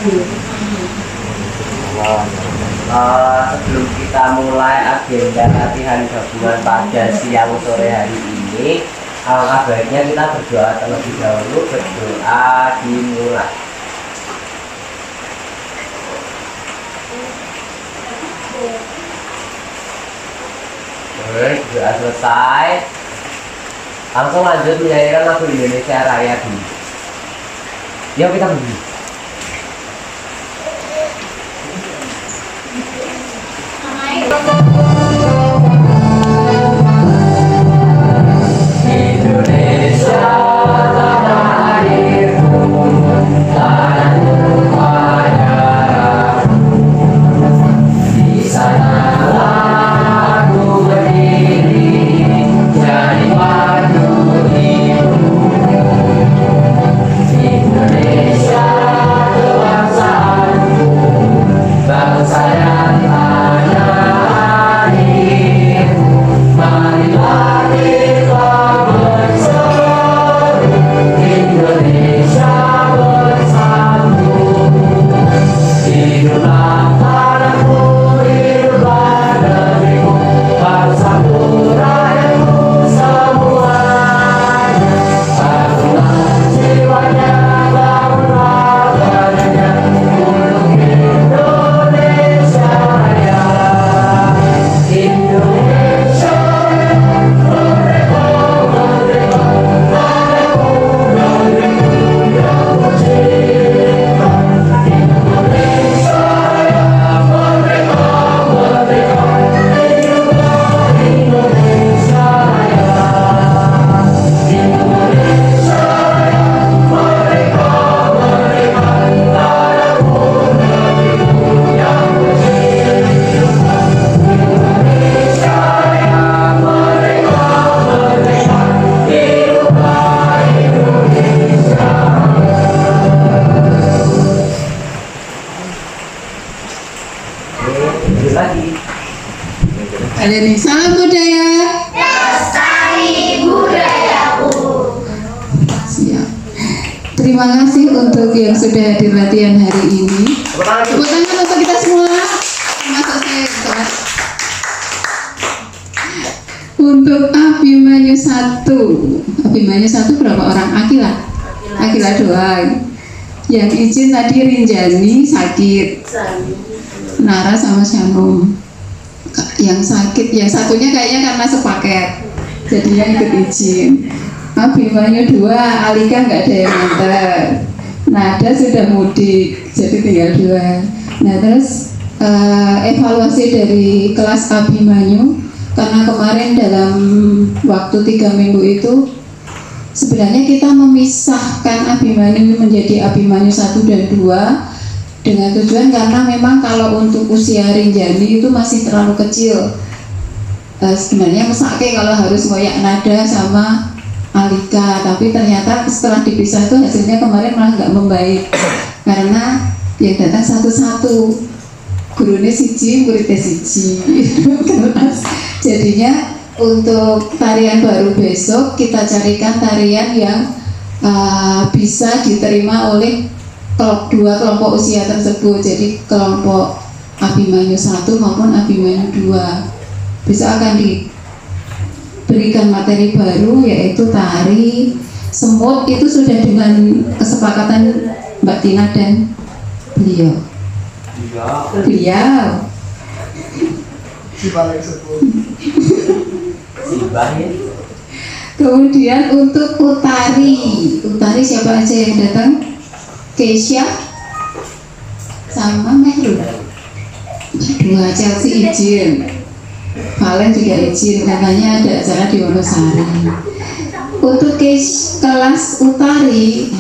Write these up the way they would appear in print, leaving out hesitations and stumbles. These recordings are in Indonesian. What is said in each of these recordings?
Sebelum kita mulai agenda latihan gabungan pada siang sore hari ini, alangkah baiknya kita berdoa terlebih dahulu. Berdoa dimulai. Oke, doa selesai. Langsung lanjut menyanyikan lagu Indonesia Raya dulu. Yuk kita berdiri. Indonesia tanah airku, tanahku padaku. Di sanalah aku berdiri, jadi padu hidupku. Indonesia kebangsaanku, bangsa dan tanah air. Marilah kita bersatu, Indonesia bersatu. Hiduplah tanahku, hiduplah negeriku, bangsaku, rakyatku semuanya. Bangunlah jiwanya, bangunlah badannya, untuk Indonesia Raya. Indonesia merdeka, merdeka, tanahku, negeriku yang tercinta. Indonesia Raya, merdeka, merdeka, hiduplah Indonesia Raya. Indonesia Raya, merdeka, merdeka, tanahku, negeriku yang tercinta. Indonesia Raya, merdeka, merdeka, hiduplah Indonesia. Oke, lagi. Ada nih, salam budaya. Lestari budayaku. Siap. Terima kasih untuk yang sudah hadir latihan hari ini. Tepuk tangan dulu. Tepuk tangan untuk kita semua. Termasuk saya kelas. Untuk Abimanyu 1. Abimanyu 1 berapa orang? Akila doang. Yang izin tadi Rinjani sakit. Nara sama Shanum. Yang sakit, yang satunya kayaknya karena sepaket, jadinya ikut izin. Abimanyu 2, Alika nggak ada yang nganter. Nada sudah mudik, jadi tinggal 2. Nah terus evaluasi dari kelas Abimanyu, karena kemarin dalam waktu 3 minggu itu sebenarnya kita memisahkan Abimanyu menjadi Abimanyu 1 dan 2 dengan tujuan karena memang kalau untuk usia Rinjani itu masih terlalu kecil. Sebenarnya mesake kalau harus ngoyak nada sama Alika, tapi ternyata setelah dipisah itu hasilnya kemarin malah nggak membaik karena yang datang satu-satu, gurunya siji, muridnya siji. Jadinya untuk tarian baru besok kita carikan tarian yang bisa diterima oleh dua kelompok usia tersebut, jadi kelompok Abimanyu 1 maupun Abimanyu 2. Besok akan diberikan materi baru yaitu tari semut, itu sudah dengan kesepakatan Mbak Tina dan beliau. Kemudian untuk utari siapa aja yang datang? Keisha sama Mehrul. 2, Chelsea izin, Valen juga izin, katanya ada acara di Wonosari. Untuk kelas utari,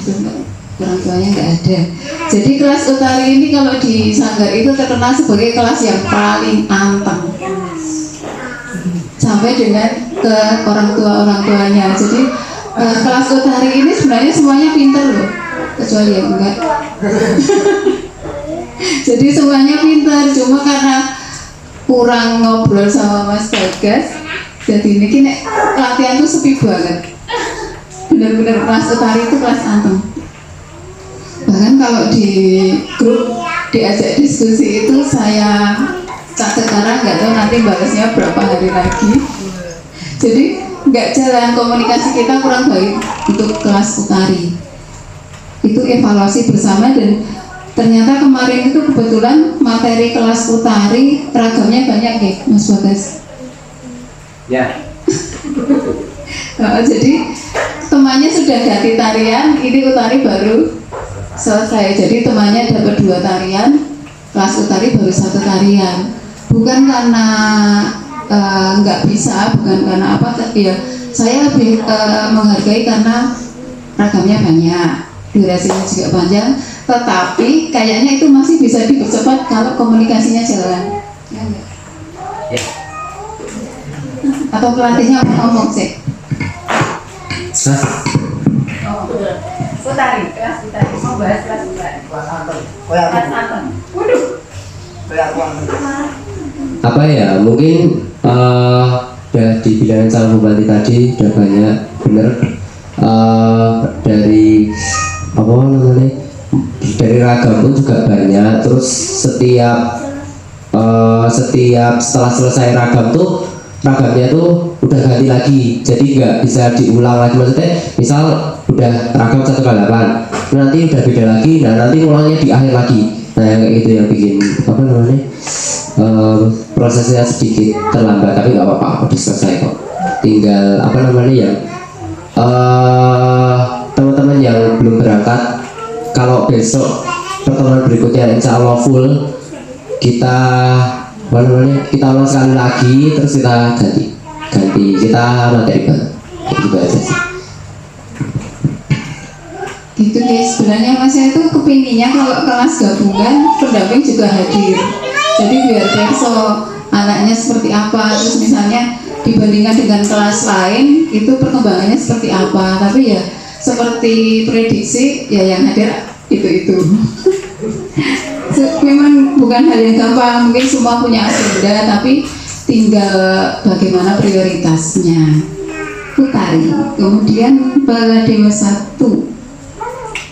orang tuanya nggak ada. Jadi kelas utari ini kalau di Sanggar itu terkenal sebagai kelas yang paling anteng, sampai dengan ke orang tuanya. Jadi kelas utari ini sebenarnya semuanya pintar loh, kecuali yang enggak. Jadi semuanya pintar, cuma karena kurang ngobrol sama Mas Bagas, jadi ini latihan tuh sepi banget. Bener-bener kelas utari itu kelas anteng. Bahkan kalau di grup diajak diskusi itu saya catat karena nggak tahu nanti balasnya berapa hari lagi. Jadi nggak jalan, komunikasi kita kurang baik untuk kelas utari. Itu evaluasi bersama dan ternyata kemarin itu kebetulan materi kelas utari ragamnya banyak ya Mas Bagas. Ya. Jadi temannya sudah ganti tarian, ini utari baru selesai. Jadi temannya dapat 2 tarian, kelas utari baru 1 tarian. Bukan karena nggak bisa, bukan karena apa, ya saya lebih menghargai karena ragamnya banyak, durasinya juga panjang. Tetapi kayaknya itu masih bisa dipercepat kalau komunikasinya jalan. Ya, enggak? Ya. Atau pelatihnya ngomong sih. Oh, utari, kelas utari, mau bahas kelas utari. Kelas Anton. Waduh. Apa ya, mungkin udah dibilangin sama Bupati tadi udah banyak bener, dari apa namanya, dari ragam pun juga banyak. Terus setiap setelah selesai ragam tuh ragamnya tuh udah ganti lagi, jadi nggak bisa diulang lagi. Maksudnya misal udah ragam 1-8, nanti udah beda lagi, nah nanti ulangnya di akhir lagi. Nah yang kayak gitu yang bikin apa namanya, prosesnya sedikit terlambat, tapi nggak apa-apa, udah selesai kok. Tinggal apa namanya yang teman-teman yang belum berangkat, kalau besok pertemuan berikutnya insya Allah full, kita apa namanya, kita ulang sekali lagi, terus kita ganti kita materi baru, gitu aja sih. Gitu guys, sebenarnya Mas saya itu kepinginnya kalau kelas gabungan pendamping juga hadir. Jadi biar perso anaknya seperti apa, terus misalnya dibandingkan dengan kelas lain itu perkembangannya seperti apa. Tapi ya seperti prediksi ya yang hadir itu. Memang bukan hal yang gampang, mungkin semua punya agenda, tapi tinggal bagaimana prioritasnya. Utari, kemudian Baladewa 1,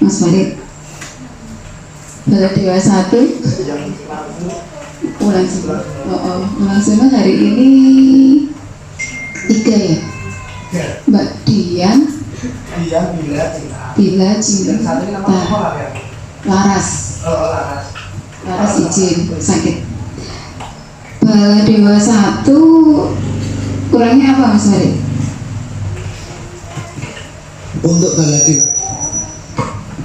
Mas Farid. Baladewa 1, Ulang Sema hari ini 3 ya. Mbak Dian, Bila Cinta, Laras izin sakit. Baladewa 1 kurangnya apa Mas Farid? Untuk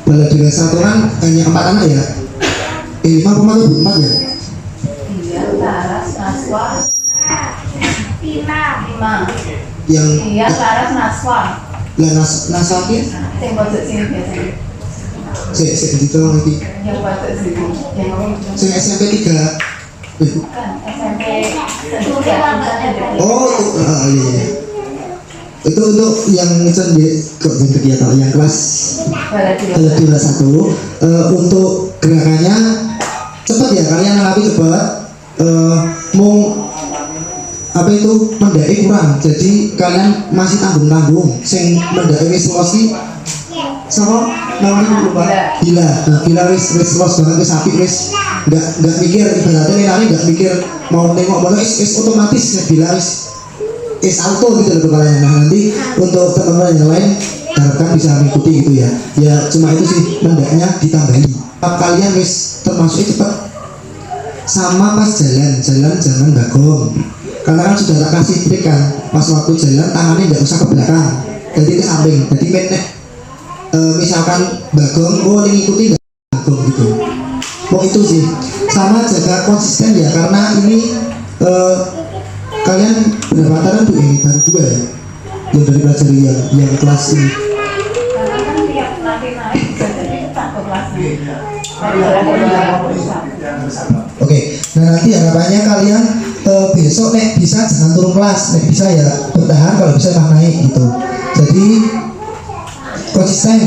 Baladewa 1 kan hanya 4 anak ya? 5 atau 4 ya? Iya, Laras, Naswa, Tina, Yang iya, Laras, Naswa. lah nasakit Yang pojok sini biasanya. saya gitu lagi. Yang pojok sini. Yang Saya SMP 3. bukan SMP 3. Oh, iya. Itu untuk yang kegiatan yang kelas Baladewa 1. Untuk gerakannya cepat ya, kalian menanggapi cepat. Mau apa itu mendaki kurang, jadi kalian masih tanggung sing mendaki wis losi sama namanya lupa gila wis los banget, wis apik, wis nggak mikir, ibaratnya lari nggak mikir mau nengok mana, wis otomatis ya, bila wis auto gitu loh kalian. Nah nanti untuk teman-teman yang lain harapkan bisa mengikuti gitu ya. Ya cuma itu sih, mendakinya ditambahi. Kalian wis termasuk cepat, sama pas jalan jangan bagong, karena kan sudah tak kasih trik kan, pas waktu jalan tangannya nggak usah ke belakang, jadi ke samping. Jadi misalkan bagong, ini ngikuti bagong gitu. Itu sih, sama jaga konsisten ya, karena ini kalian berapa tahun tuh ini baru 2 ya, yang dari pelajari yang kelas ini. Karena kan tiap nanti naik jadi satu kelasnya. Oke, nah nanti harapannya kalian besok nek bisa jangan turun kelas, nek bisa ya bertahan, kalau bisa malah naik gitu. Jadi konsisten,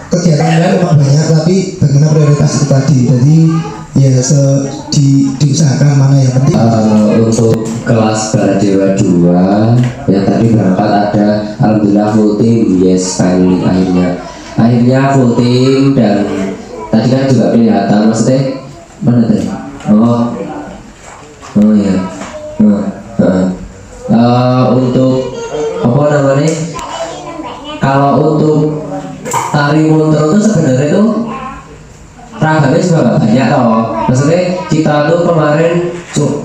kegiatan kalian memang banyak, tapi bagaimana prioritas itu tadi. Jadi ya diusahakan mana yang penting. Untuk kelas Baladewa 2 yang tadi berangkat ada alhamdulillah full team, yes finally akhirnya. akhirnya voting dan tadi kan juga kelihatan maksudnya mana tadi? Oh ya. Untuk apa namanya? Kalau untuk tari mundur itu sebenarnya itu ragamnya juga gak banyak toh. Maksudnya kita tuh kemarin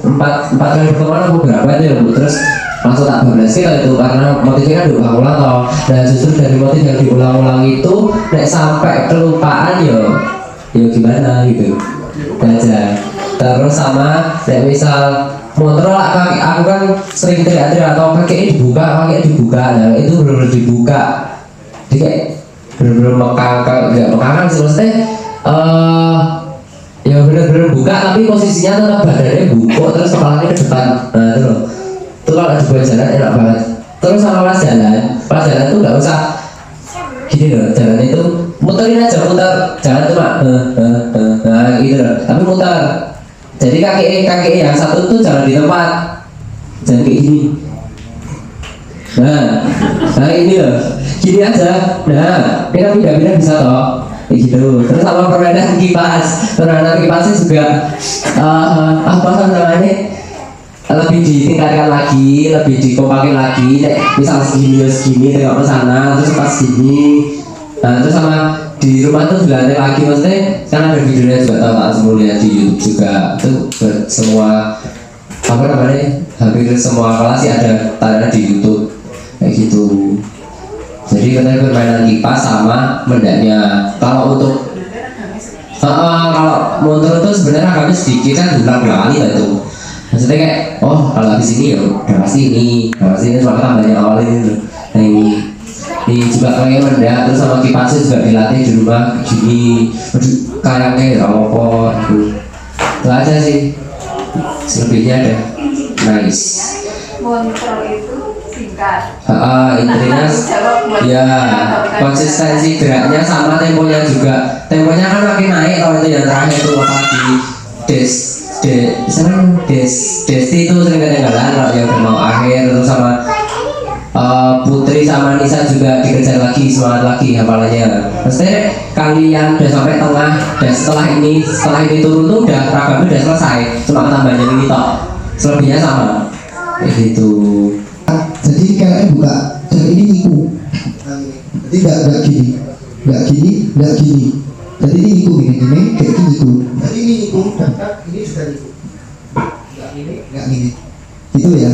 empat kali pertemuan aku berapa itu ya Bu, terus langsung tak bablas kita itu karena motifnya kan diulang-ulang toh. Dan justru dari motif yang diulang-ulang itu nek sampai kelupaan ya gimana gitu aja. Terus sama nek misal motor lah kaki aku kan sering teriak-teriak atau kaki dibuka, nah itu benar-benar dibuka. Jadi kayak benar-benar nggak mekang sih maksudnya. Ya benar-benar buka tapi posisinya tetap badannya bungkuk terus kepalanya ke depan. Nah itu loh. Itu kalau dibuat jalan enak banget. Terus sama pas jalan tuh nggak usah gini loh, jalan itu muterin aja, jangan cuma nah gitu loh, tapi muter. Jadi kaki yang satu tuh jangan di tempat, jangan kayak gini. Nah ini loh, gini aja. Nah, pindah bisa toh, kayak gitu. Terus sama permainan kipasnya juga apa namanya? Lebih ditingkatkan lagi, lebih dikompakin lagi. Misal segini tengok ke sana, terus pas gini. Nah terus sama di rumah tuh dilatih lagi, maksudnya kan ada videonya juga, tahu tak semua lihat di YouTube juga. Itu semua apa namanya, hampir semua kelas sih ada tayang di YouTube kayak gitu. Jadi kita permainan kipas sama mendaknya. Kalau untuk kalau motor itu sebenarnya agak sedikit kan berulang kali lah itu. Maksudnya kayak kalau habis ini ya udah pasti ini soalnya tambahnya awal ini. Nah ini juga kayak mendak, terus sama kipasnya juga dilatih di rumah gini. Kayaknya apa gitu. Itu aja sih. Selebihnya ada nice. Kontrol itu singkat. Intinya ya konsistensi geraknya sama temponya juga. Temponya kan makin naik kalau itu yang terakhir itu apalagi Desti itu sering ketinggalan kalau yang udah mau akhir. Terus sama Putri sama Nisa juga dikejar lagi, semangat lagi hafalannya. Maksudnya kalian udah sampai tengah dan setelah ini turun tuh udah ragamnya udah selesai, cuma tambahnya ini toh, selebihnya sama kayak gitu. Jadi kalian buka dan ini niku, jadi nggak gini. Jadi ini niku gini kayak niku. Jadi ini niku dan ini juga niku. Nggak gini. Itu ya.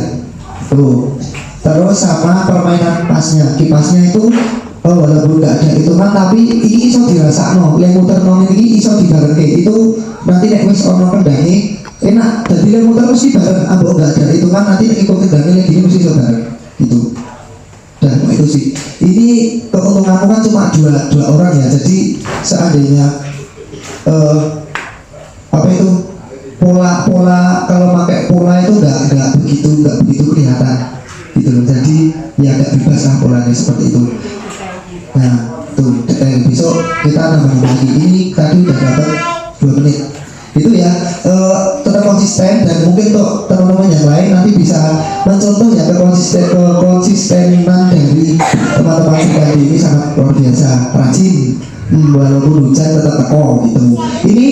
Tuh. Terus sama permainan kipasnya itu walaupun nggak ada hitungan tapi ini iso dirasakno, yang muter ini iso dibarengke. Itu nanti nek wis ono kendangnya enak, jadi yang muter mesti bareng. Ambok nggak ada hitungan nanti nek ikut kendangnya lagi mesti iso bareng gitu. Dan itu sih, ini keuntunganmu kan cuma dua orang ya. Jadi seandainya apa itu pola kalau pakai pola itu nggak begitu kelihatan gitu loh. Jadi ya agak bebas lah polanya seperti itu. Nah tuh besok kita nambah lagi. Ini tadi udah dapat 2 menit itu ya. Tetap konsisten dan mungkin untuk teman-teman yang lain nanti bisa mencontoh ya konsistenan dari teman-teman sekali. Ini sangat luar biasa, rajin, walaupun hujan tetap teko gitu. Ini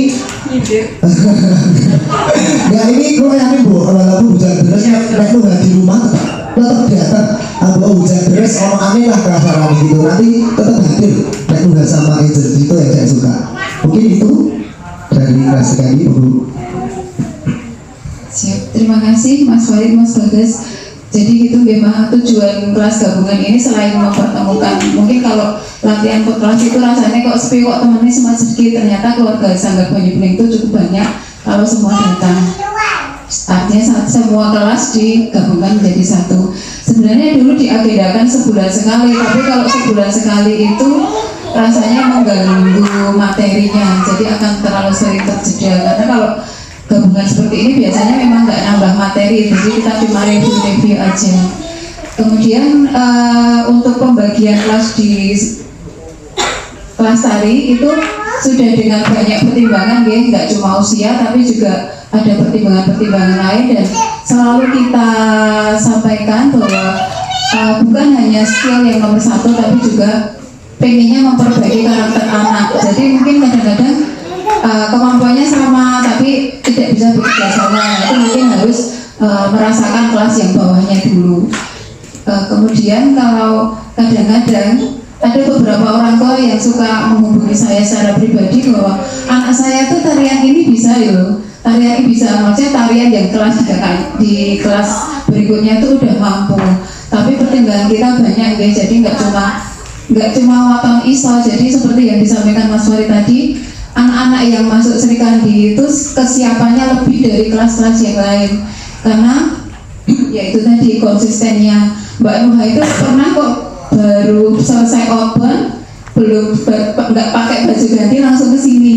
ya ini kalau yakin Bu, walaupun hujan derasnya nek lu di rumah tetap kelihatan hujan deras orang aneh lah kerasaran gitu, nanti tetap hadir nek lu sama agent. Itu yang saya suka. Mungkin itu dari kelas sekali Bu. Siap, terima kasih Mas Farid, Mas Bagas. Jadi gitu memang tujuan kelas gabungan ini selain mempertemukan, mungkin kalau latihan kelas itu rasanya kok sepi, kok temannya cuma sedikit, ternyata keluarga Sanggar Banyu Bening itu cukup banyak kalau semua datang. Artinya semua kelas digabungkan menjadi satu. Sebenarnya dulu diagendakan sebulan sekali, tapi kalau sebulan sekali itu rasanya mengganggu materinya, jadi akan terlalu sering terjeda. Karena kalau gabungan seperti ini biasanya memang nggak nambah materi, jadi kita cuma review aja. Kemudian untuk pembagian kelas di kelas tari itu sudah dengan banyak pertimbangan ya, nggak cuma usia tapi juga ada pertimbangan-pertimbangan lain, dan selalu kita sampaikan bahwa bukan hanya skill yang nomor satu tapi juga pengennya memperbaiki karakter anak. Jadi mungkin kadang-kadang kemampuannya sama tapi tidak bisa bekerja sama. Itu mungkin harus merasakan kelas yang bawahnya dulu. Kemudian kalau kadang-kadang ada beberapa orang tua yang suka menghubungi saya secara pribadi bahwa anak saya tuh tarian ini bisa yo, tarian ini bisa, maksudnya tarian yang kelas di kelas berikutnya tuh udah mampu. Tapi pertimbangan kita banyak guys, jadi nggak cuma waton iso. Jadi seperti yang disampaikan Mas Farid tadi, anak-anak yang masuk Sri Kandi itu kesiapannya lebih dari kelas-kelas yang lain, karena ya itu tadi konsistennya. Mbak Nuha itu pernah kok baru selesai open, belum nggak pakai baju ganti langsung ke sini.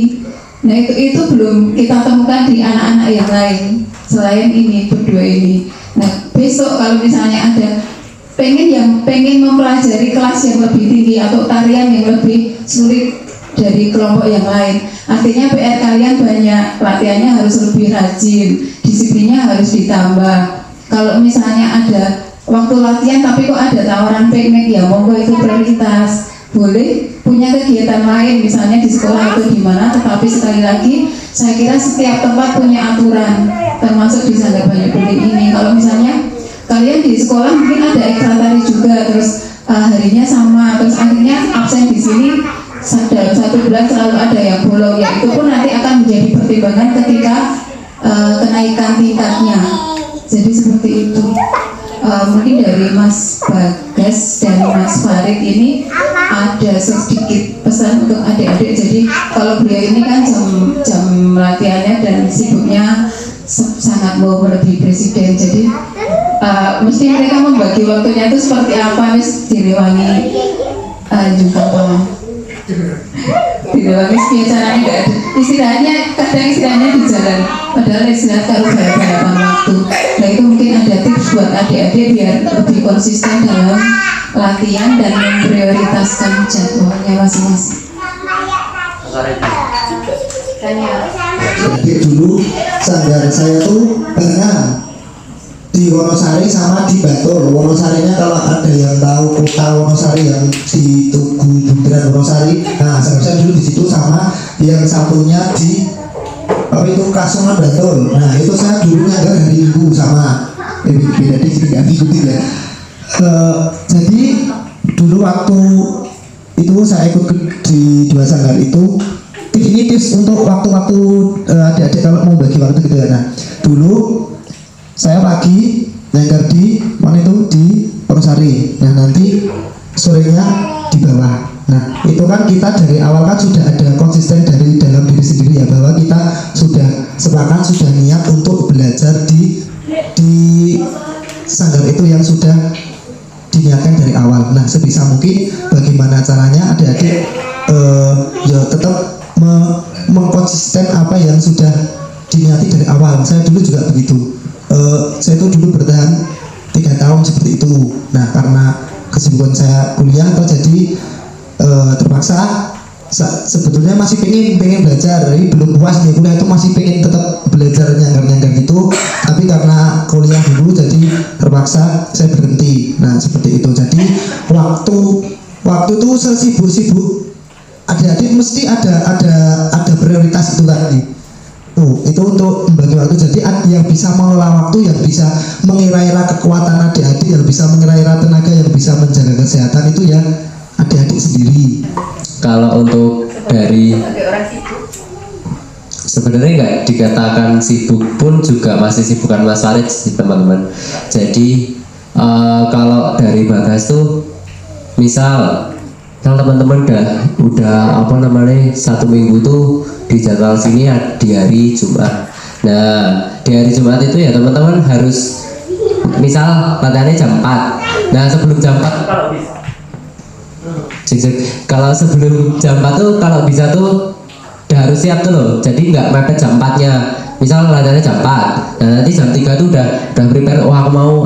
Nah itu belum kita temukan di anak-anak yang lain selain ini berdua ini. Nah besok kalau misalnya ada pengen mempelajari kelas yang lebih tinggi atau tarian yang lebih sulit dari kelompok yang lain, artinya PR kalian banyak, latihannya harus lebih rajin, disiplinnya harus ditambah. Kalau misalnya ada waktu latihan tapi kok ada tawaran piknik, ya monggo itu prioritas. Boleh punya kegiatan lain misalnya di sekolah atau di mana, tetapi sekali lagi saya kira setiap tempat punya aturan, termasuk di Sanggar Banyak Kulit ini. Kalau misalnya kalian di sekolah mungkin ada ekstra tari juga, terus harinya sama, terus akhirnya absen di sini dalam 1 bulan selalu ada yang bolong, ya itu pun nanti akan menjadi pertimbangan ketika kenaikan tingkatnya. Jadi seperti itu. Mungkin dari Mas Bagas dan Mas Farid ini ada sedikit pesan untuk adik-adik. Jadi kalau beliau ini kan jam latihannya dan sibuknya sangat mau melebihi presiden. Jadi mesti mereka membagi waktunya itu seperti apa, Miss direwangi juga direwangi biasanya nggak ada istirahatnya, kadang istirahatnya di jalan, padahal istirahat kalau balapan waktu. Nah itu mungkin ada tips buat adik-adik biar lebih konsisten dalam latihan dan memprioritaskan jadwalnya masing-masing. Jadi dulu sanggar saya tuh pernah di Wonosari sama di Batul. Wonosarinya kalau ada yang tahu kota Wonosari yang di Tugu Bundaran Wonosari, nah saya dulu di situ, sama yang satunya di apa itu Kasungan Batul. Nah itu saya dulu nyanggar hari Minggu sama beda dikit nggak ngikutin ya. Jadi dulu waktu itu saya ikut di 2 sanggar itu. Ini tips untuk waktu-waktu adik-adik kalau mau bagi waktu gitu ya. Nah dulu saya pagi nyanggar di mana itu di Wonosari. Nah nanti sorenya di bawah. Nah itu kan kita dari awal kan sudah ada konsisten dari dalam diri sendiri ya, bahwa kita sudah sepakat, sudah niat untuk belajar di sanggar itu yang sudah diniatkan dari awal. Nah sebisa mungkin bagaimana caranya adik-adik ya tetap mengkonsisten apa yang sudah diniati dari awal. Saya dulu juga begitu. Saya itu dulu bertahan 3 tahun seperti itu. Nah karena kesibukan saya kuliah atau jadi terpaksa sebetulnya masih pengen belajar, jadi belum puas nih kuliah itu, masih pengen tetap belajar nyanggar gitu, tapi karena kuliah dulu jadi terpaksa saya berhenti. Nah seperti itu. Jadi waktu itu sesibuk-sibuk adik-adik mesti ada prioritas itu tadi. Itu untuk membagi waktu. Jadi yang bisa mengelola waktu, yang bisa mengira-ira kekuatan adik-adik, yang bisa mengira-ira tenaga, yang bisa menjaga kesehatan itu ya adik-adik sendiri. Kalau untuk dari sebenarnya nggak dikatakan sibuk pun juga masih sibukan Mas Farid sih teman-teman. Jadi kalau dari Bagas tuh misal teman-teman udah apa namanya 1 minggu tuh di jadwal sini di hari Jumat. Nah di hari Jumat itu ya teman-teman harus misal latihannya jam 4. Nah sebelum jam 4 kalau sebelum jam 4 tuh kalau bisa tuh udah harus siap tuh loh. Jadi nggak mepet jam 4-nya. Misal latihannya jam 4. Nah nanti jam 3 tuh udah prepare. Oh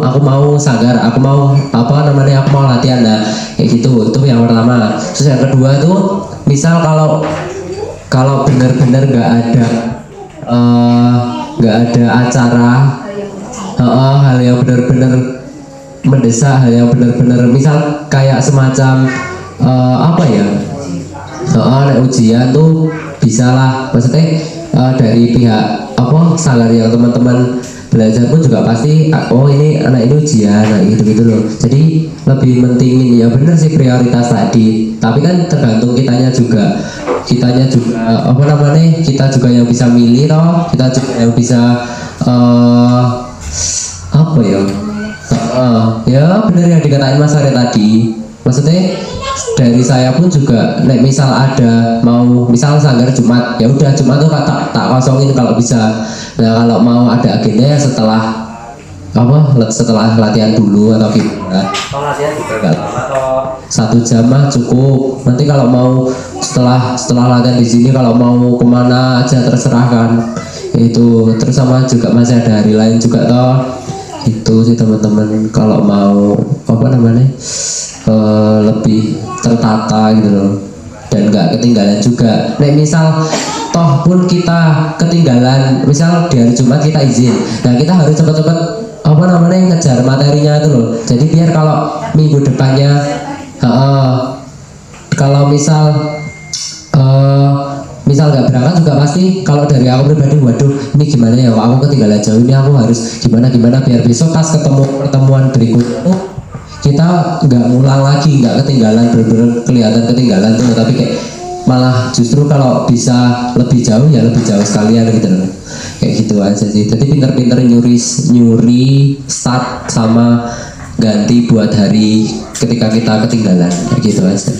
aku mau sanggar, aku mau apa namanya, aku mau latihan. Nah kayak gitu. Itu yang pertama. Terus yang kedua tuh misal kalau benar-benar nggak ada acara, hal yang benar-benar mendesak, hal yang benar-benar misal kayak semacam apa ya, nek ujian tuh bisalah, maksudnya dari pihak apa sanggar yang teman-teman belajar pun juga pasti oh ini anak ini ujian, nah gitu loh. Jadi lebih mentingin ya bener sih prioritas tadi, tapi kan tergantung kitanya juga apa namanya, kita juga yang bisa milih toh, kita juga yang bisa apa ya, ya bener yang dikatain Mas Arya tadi, maksudnya dari saya pun juga nek misal ada mau misal sanggar Jumat, ya udah Jumat tuh tak kosongin kalau bisa. Nah kalau mau ada agenda ya setelah setelah latihan dulu atau gimana. Latihan juga nggak lama toh. 1 jam mah cukup. Nanti kalau mau setelah latihan di sini kalau mau kemana aja terserah kan. Itu terus sama juga masih ada hari lain juga toh. Itu sih teman-teman kalau mau apa namanya lebih tertata gitu loh, dan nggak ketinggalan juga. Nah misal toh pun kita ketinggalan, misal di hari Jumat kita izin, nah kita harus cepat-cepat apa namanya ngejar materinya itu loh. Jadi biar kalau minggu depannya kalau misal nggak berangkat juga pasti kalau dari aku pribadi, waduh ini gimana ya, aku ketinggalan jauh, ini aku harus gimana biar besok pas ketemu pertemuan berikutnya kita nggak ngulang lagi, nggak ketinggalan, bener-bener kelihatan ketinggalan tuh, tapi kayak malah justru kalau bisa lebih jauh ya lebih jauh sekalian gitu loh, kayak gitu aja sih. Jadi pinter-pinter nyuri start sama ganti buat hari ketika kita ketinggalan, kayak gitu aja.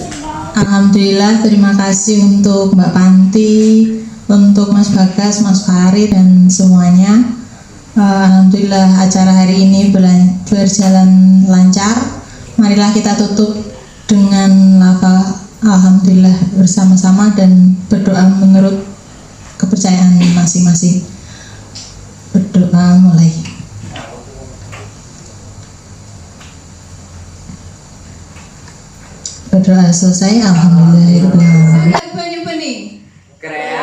Alhamdulillah, terima kasih untuk Mbak Panti, untuk Mas Bagas, Mas Fahri dan semuanya. Alhamdulillah acara hari ini berjalan lancar. Marilah kita tutup dengan lafaz alhamdulillah bersama-sama dan berdoa menurut kepercayaan masing-masing. Berdoa mulai. Berdoa selesai, alhamdulillah. Banyu bening. Keren.